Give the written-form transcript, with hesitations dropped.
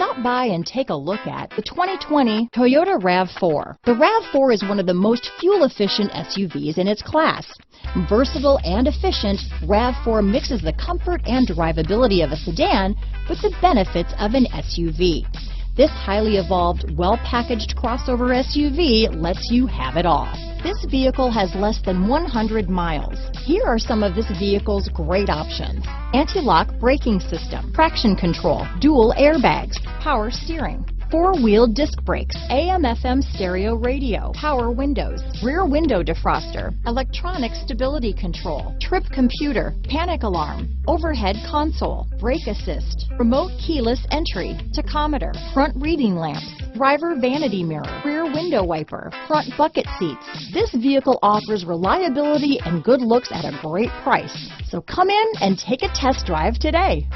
Stop by and take a look at the 2020 Toyota RAV4. The RAV4 is one of the most fuel-efficient SUVs in its class. Versatile and efficient, RAV4 mixes the comfort and drivability of a sedan with the benefits of an SUV. This highly evolved, well-packaged crossover SUV lets you have it all. This vehicle has less than 100 miles. Here are some of this vehicle's great options: anti-lock braking system, traction control, dual airbags, power steering, four-wheel disc brakes, AM/FM stereo radio, power windows, rear window defroster, electronic stability control, trip computer, panic alarm, overhead console, brake assist, remote keyless entry, tachometer, front reading lamps, driver vanity mirror, rear window wiper, front bucket seats. This vehicle offers reliability and good looks at a great price. So come in and take a test drive today.